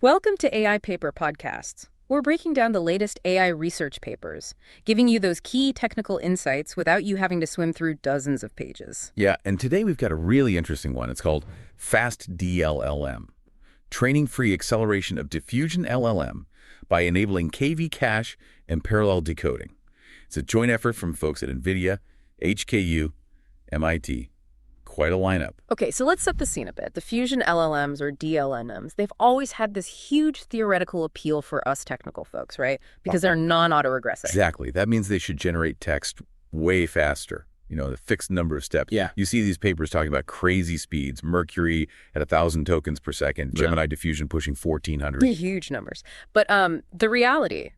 Welcome to AI Paper Podcasts. We're breaking down the latest AI research papers, giving you those key technical insights without you having to swim through dozens of pages. Yeah, and today we've got a really interesting one. It's called FastDLLM, Training Free Acceleration of Diffusion LLM by Enabling KV Cache and Parallel Decoding. It's a joint effort from folks at NVIDIA, HKU, MIT. Quite a lineup. Okay, so let's set the scene a bit. Diffusion LLMs or DLNMs, they've always had this huge theoretical appeal for us technical folks, right? Because they're non-autoregressive. Exactly. That means they should generate text way faster. You know, the fixed number of steps. Yeah. You see these papers talking about crazy speeds, Mercury at 1,000 tokens per second, Gemini Diffusion pushing 1,400. Huge numbers. But the reality,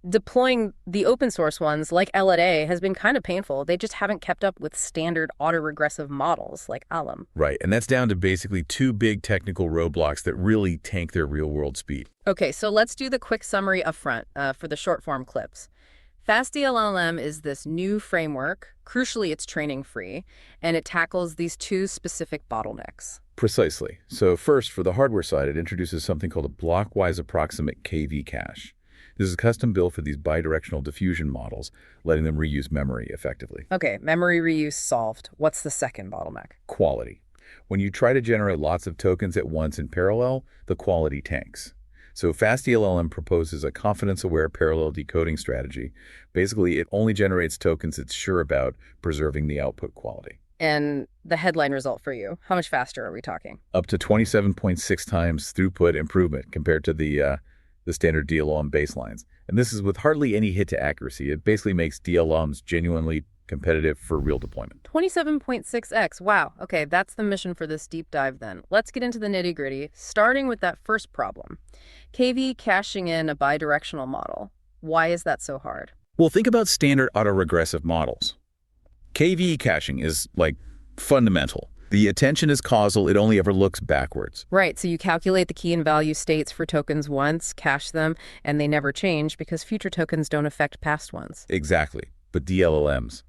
deploying the open source ones like LLA has been kind of painful. They just haven't kept up with standard autoregressive models like Alam. Right, and that's down to basically two big technical roadblocks that really tank their real-world speed. Okay, so let's do the quick summary up front for the short-form clips. FastDLLM is this new framework. Crucially, it's training-free, and it tackles these two specific bottlenecks. Precisely. So first, for the hardware side, it introduces something called a blockwise approximate KV cache. This is custom built for these bidirectional diffusion models, letting them reuse memory effectively. Okay, memory reuse solved. What's the second bottleneck? Quality. When you try to generate lots of tokens at once in parallel, the quality tanks. So FastDLLM proposes a confidence-aware parallel decoding strategy. Basically, it only generates tokens it's sure about preserving the output quality. And the headline result for you, how much faster are we talking? Up to 27.6 times throughput improvement compared to the standard DLLM baselines. And this is with hardly any hit to accuracy. It basically makes DLLMs genuinely competitive for real deployment. 27.6x. Wow. Okay, that's the mission for this deep dive then. Let's get into the nitty-gritty, starting with that first problem. KV caching in a bidirectional model. Why is that so hard? Well, think about standard autoregressive models. KV caching is, fundamental. The attention is causal. It only ever looks backwards. Right, so you calculate the key and value states for tokens once, cache them, and they never change because future tokens don't affect past ones. Exactly. But DLLMs,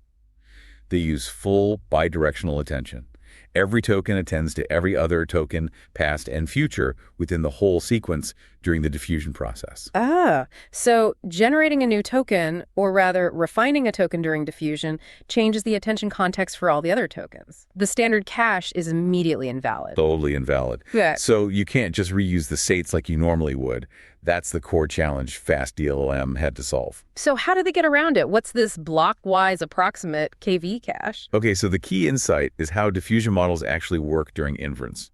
they use full bidirectional attention. Every token attends to every other token, past and future, within the whole sequence during the diffusion process. Ah, so generating a new token, or rather refining a token during diffusion, changes the attention context for all the other tokens. The standard cache is immediately invalid. Totally invalid. Yeah. So you can't just reuse the states like you normally would. That's the core challenge FastDLLM had to solve. So how do they get around it? What's this blockwise approximate KV cache? Okay, so the key insight is how diffusion models actually work during inference.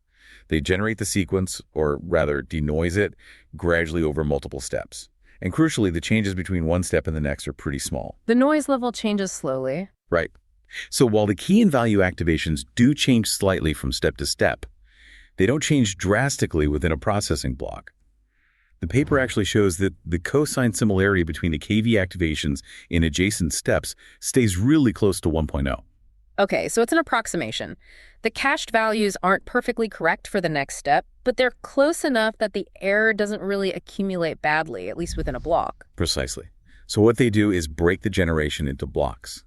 They generate the sequence, or rather denoise it, gradually over multiple steps. And crucially, the changes between one step and the next are pretty small. The noise level changes slowly. Right. So while the key and value activations do change slightly from step to step, they don't change drastically within a processing block. The paper actually shows that the cosine similarity between the KV activations in adjacent steps stays really close to 1.0. Okay, so it's an approximation. The cached values aren't perfectly correct for the next step, but they're close enough that the error doesn't really accumulate badly, at least within a block. Precisely. So what they do is break the generation into blocks.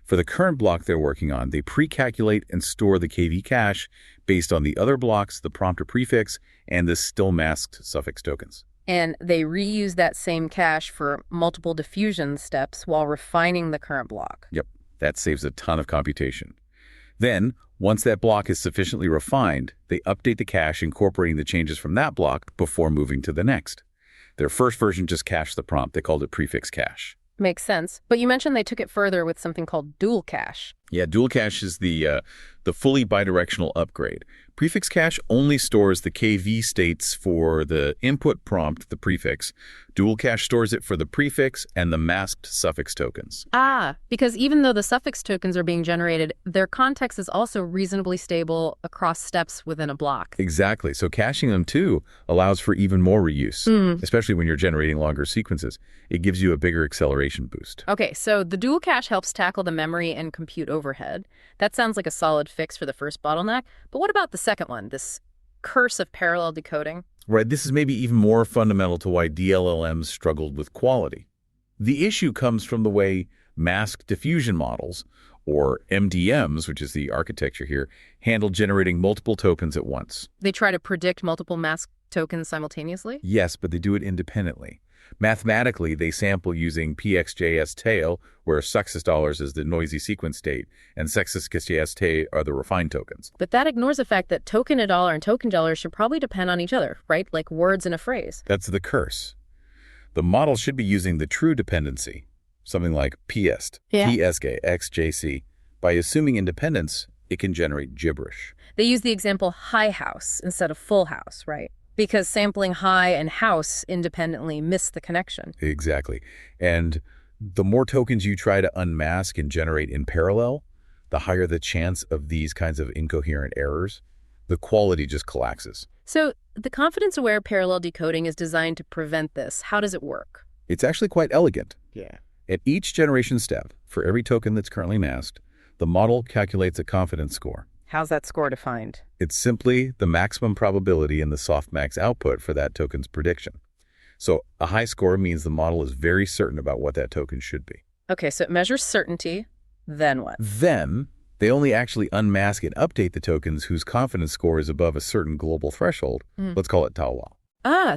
For the current block they're working on, they pre-calculate and store the KV cache based on the other blocks, the prompter prefix, and the still masked suffix tokens. And they reuse that same cache for multiple diffusion steps while refining the current block. Yep, that saves a ton of computation. Then, once that block is sufficiently refined, they update the cache incorporating the changes from that block before moving to the next. Their first version just cached the prompt. They called it prefix cache. Makes sense. But you mentioned they took it further with something called dual cache. Yeah, dual cache is the fully bidirectional upgrade. Prefix cache only stores the KV states for the input prompt, the prefix. Dual cache stores it for the prefix and the masked suffix tokens. Ah, because even though the suffix tokens are being generated, their context is also reasonably stable across steps within a block. Exactly. So caching them, too, allows for even more reuse, especially when you're generating longer sequences. It gives you a bigger acceleration boost. Okay, so the dual cache helps tackle the memory and compute overhead. That sounds like a solid fix for the first bottleneck. But what about the second one, this curse of parallel decoding? Right, this is maybe even more fundamental to why DLLMs struggled with quality. The issue comes from the way masked diffusion models, or MDMs, which is the architecture here, handle generating multiple tokens at once. They try to predict multiple masked tokens simultaneously? Yes, but they do it independently. Mathematically, they sample using PXJS tail, where success dollars is the noisy sequence state, and success tail are the refined tokens. But that ignores the fact that token a dollar and token dollar should probably depend on each other, right? Like words in a phrase. That's the curse. The model should be using the true dependency, something like PST, PSK, XJC. By assuming independence, it can generate gibberish. They use the example high house instead of full house, right? Because sampling high and house independently miss the connection. Exactly. And the more tokens you try to unmask and generate in parallel, the higher the chance of these kinds of incoherent errors. The quality just collapses. So the confidence-aware parallel decoding is designed to prevent this. How does it work? It's actually quite elegant. Yeah. At each generation step, for every token that's currently masked, the model calculates a confidence score. How's that score defined? It's simply the maximum probability in the softmax output for that token's prediction. So a high score means the model is very certain about what that token should be. Okay, so it measures certainty. Then what? Then they only actually unmask and update the tokens whose confidence score is above a certain global threshold. Let's call it tau law.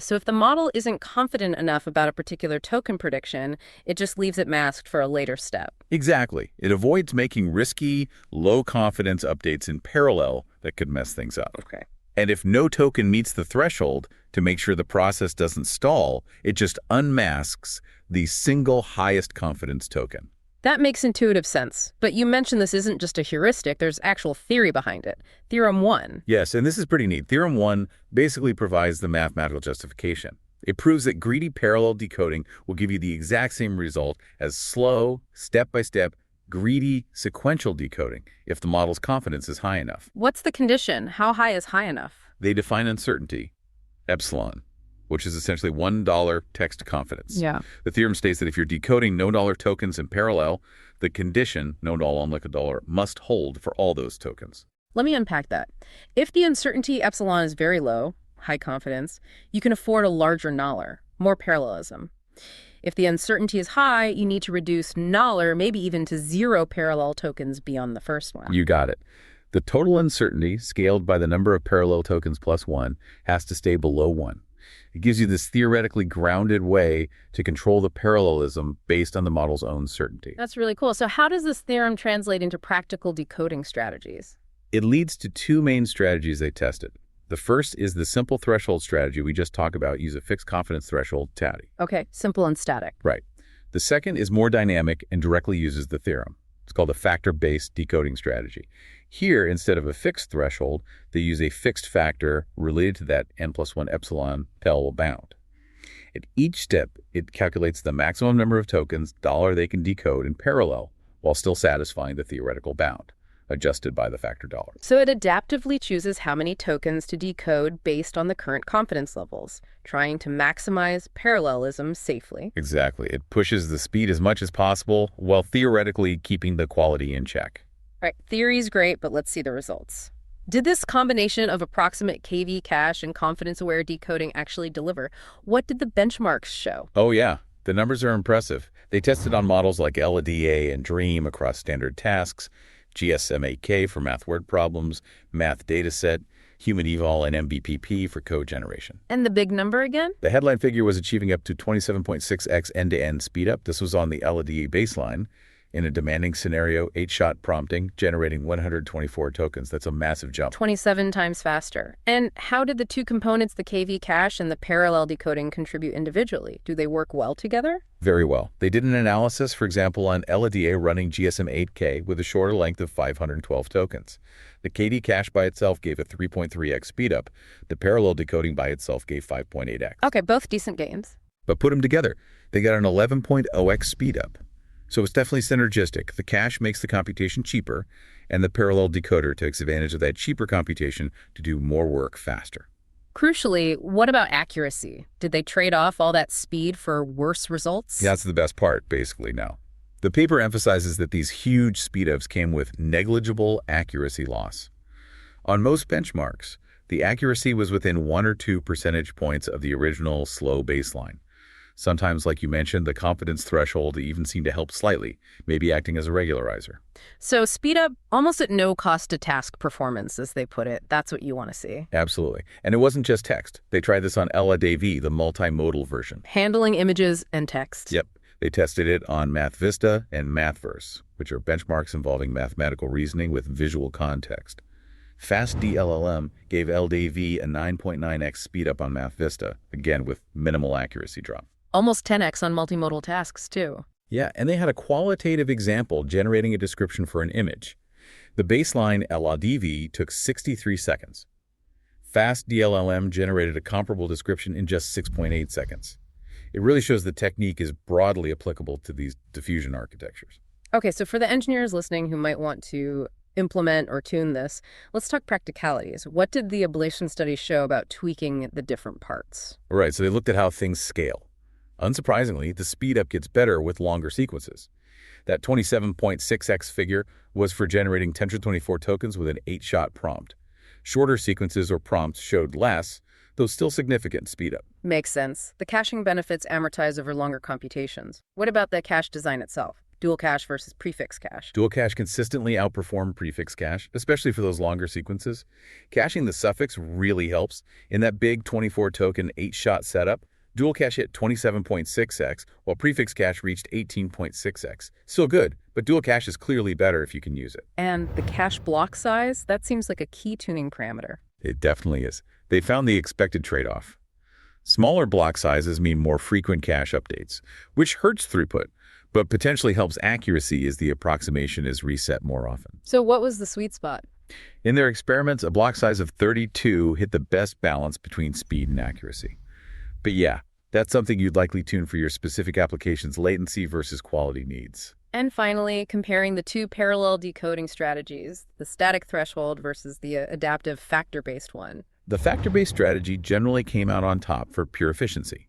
So if the model isn't confident enough about a particular token prediction, it just leaves it masked for a later step. Exactly. It avoids making risky, low-confidence updates in parallel that could mess things up. Okay. And if no token meets the threshold, to make sure the process doesn't stall, it just unmasks the single highest confidence token. That makes intuitive sense. But you mentioned this isn't just a heuristic, there's actual theory behind it. Theorem 1. Yes, and this is pretty neat. Theorem 1 basically provides the mathematical justification. It proves that greedy parallel decoding will give you the exact same result as slow, step-by-step, greedy sequential decoding if the model's confidence is high enough. What's the condition? How high is high enough? They define uncertainty, epsilon, which is essentially $1 text confidence. Yeah. The theorem states that if you're decoding no dollar tokens in parallel, the condition, no dollar unlike a dollar, must hold for all those tokens. Let me unpack that. If the uncertainty epsilon is very low, high confidence, you can afford a larger $, more parallelism. If the uncertainty is high, you need to reduce $, maybe even to 0 parallel tokens beyond the first one. You got it. The total uncertainty, scaled by the number of parallel tokens plus 1, has to stay below 1. It gives you this theoretically grounded way to control the parallelism based on the model's own certainty. That's really cool. So how does this theorem translate into practical decoding strategies? It leads to two main strategies they tested. The first is the simple threshold strategy we just talked about, use a fixed confidence threshold, TADI. Okay, simple and static. Right. The second is more dynamic and directly uses the theorem. It's called a factor-based decoding strategy. Here, instead of a fixed threshold, they use a fixed factor related to that n+1 epsilon parallel bound. At each step, it calculates the maximum number of tokens $ they can decode in parallel while still satisfying the theoretical bound, adjusted by the factor $. So it adaptively chooses how many tokens to decode based on the current confidence levels, trying to maximize parallelism safely. Exactly. It pushes the speed as much as possible while theoretically keeping the quality in check. All right, theory's great, but let's see the results. Did this combination of approximate KV cache and confidence-aware decoding actually deliver? What did the benchmarks show? Oh yeah, the numbers are impressive. They tested on models like LDA and DREAM across standard tasks, GSM8K for math word problems, math dataset, human eval, and MBPP for code generation. And the big number again? The headline figure was achieving up to 27.6x end-to-end speedup. This was on the LDA baseline. In a demanding scenario, 8-shot prompting, generating 124 tokens. That's a massive jump. 27 times faster. And how did the two components, the KV cache and the parallel decoding, contribute individually? Do they work well together? Very well. They did an analysis, for example, on LDA running GSM8K with a shorter length of 512 tokens. The KD cache by itself gave a 3.3x speedup. The parallel decoding by itself gave 5.8x. Okay, both decent gains. But put them together, they got an 11.0x speedup. So it's definitely synergistic. The cache makes the computation cheaper, and the parallel decoder takes advantage of that cheaper computation to do more work faster. Crucially, what about accuracy? Did they trade off all that speed for worse results? Yeah, that's the best part, basically, now. The paper emphasizes that these huge speedups came with negligible accuracy loss. On most benchmarks, the accuracy was within 1 or 2 percentage points of the original slow baseline. Sometimes, like you mentioned, the confidence threshold even seemed to help slightly, maybe acting as a regularizer. So speed up almost at no cost to task performance, as they put it. That's what you want to see. Absolutely. And it wasn't just text. They tried this on LaDaV, the multimodal version. Handling images and text. Yep. They tested it on MathVista and MathVerse, which are benchmarks involving mathematical reasoning with visual context. FastDLLM gave LaDaV a 9.9x speedup on MathVista, again with minimal accuracy drop. Almost 10x on multimodal tasks, too. Yeah, and they had a qualitative example generating a description for an image. The baseline LaDaV took 63 seconds. FastDLLM generated a comparable description in just 6.8 seconds. It really shows the technique is broadly applicable to these diffusion architectures. Okay, so for the engineers listening who might want to implement or tune this, let's talk practicalities. What did the ablation study show about tweaking the different parts? All right, so they looked at how things scale. Unsurprisingly, the speedup gets better with longer sequences. That 27.6x figure was for generating 10^24 tokens with an 8-shot prompt. Shorter sequences or prompts showed less, though still significant speedup. Makes sense. The caching benefits amortize over longer computations. What about the cache design itself? Dual cache versus prefix cache. Dual cache consistently outperformed prefix cache, especially for those longer sequences. Caching the suffix really helps. In that big 24-token 8-shot setup, dual cache hit 27.6x, while prefix cache reached 18.6x. Still good, but dual cache is clearly better if you can use it. And the cache block size, that seems like a key tuning parameter. It definitely is. They found the expected trade-off. Smaller block sizes mean more frequent cache updates, which hurts throughput, but potentially helps accuracy as the approximation is reset more often. So what was the sweet spot? In their experiments, a block size of 32 hit the best balance between speed and accuracy. But yeah, that's something you'd likely tune for your specific application's latency versus quality needs. And finally, comparing the two parallel decoding strategies, the static threshold versus the adaptive factor-based one. The factor-based strategy generally came out on top for pure efficiency.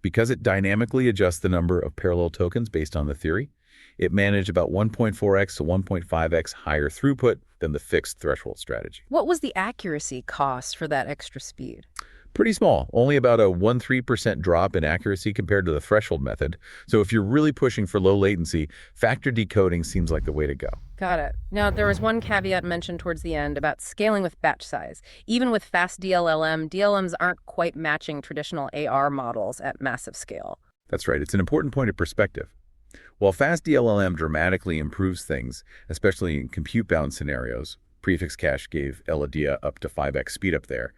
Because it dynamically adjusts the number of parallel tokens based on the theory, it managed about 1.4x to 1.5x higher throughput than the fixed threshold strategy. What was the accuracy cost for that extra speed? Pretty small, only about a 1-3% drop in accuracy compared to the threshold method. So if you're really pushing for low latency, factor decoding seems like the way to go. Got it. Now, there was one caveat mentioned towards the end about scaling with batch size. Even with FastDLLM, DLMs aren't quite matching traditional AR models at massive scale. That's right. It's an important point of perspective. While FastDLLM dramatically improves things, especially in compute-bound scenarios, prefix cache gave LaDaV up to 5x speedup there,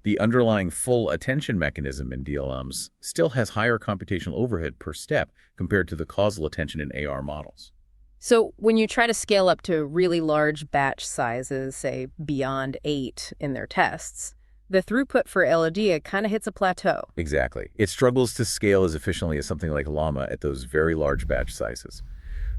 the underlying full attention mechanism in DLMs still has higher computational overhead per step compared to the causal attention in AR models. So when you try to scale up to really large batch sizes, say beyond 8 in their tests, the throughput for LaDaV kind of hits a plateau. Exactly. It struggles to scale as efficiently as something like Llama at those very large batch sizes.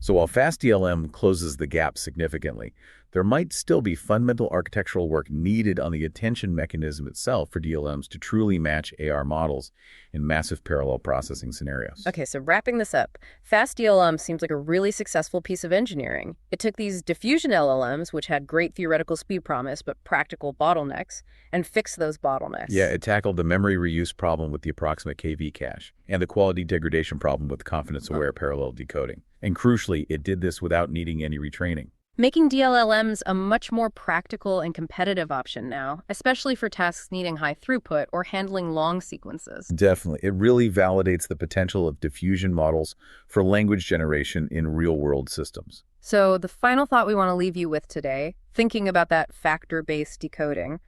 So while FastDLM closes the gap significantly, there might still be fundamental architectural work needed on the attention mechanism itself for DLMs to truly match AR models in massive parallel processing scenarios. Okay, so wrapping this up, FastDLM seems like a really successful piece of engineering. It took these diffusion LLMs, which had great theoretical speed promise but practical bottlenecks, and fixed those bottlenecks. Yeah, it tackled the memory reuse problem with the approximate KV cache and the quality degradation problem with confidence-aware parallel decoding. And crucially, it did this without needing any retraining. Making DLLMs a much more practical and competitive option now, especially for tasks needing high throughput or handling long sequences. Definitely. It really validates the potential of diffusion models for language generation in real-world systems. So the final thought we want to leave you with today, thinking about that factor-based decoding,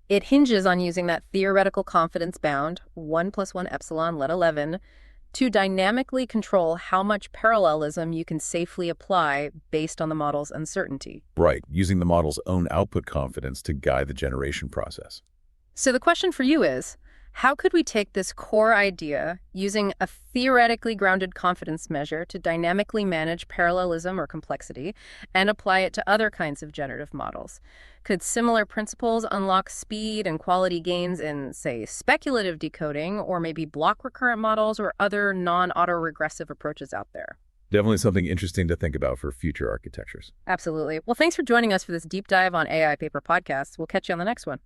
it hinges on using that theoretical confidence bound, 1 + 1 epsilon let 11, to dynamically control how much parallelism you can safely apply based on the model's uncertainty. Right, using the model's own output confidence to guide the generation process. So the question for you is, how could we take this core idea using a theoretically grounded confidence measure to dynamically manage parallelism or complexity and apply it to other kinds of generative models? Could similar principles unlock speed and quality gains in, say, speculative decoding or maybe block recurrent models or other non-autoregressive approaches out there? Definitely something interesting to think about for future architectures. Absolutely. Well, thanks for joining us for this deep dive on AI Paper Podcasts. We'll catch you on the next one.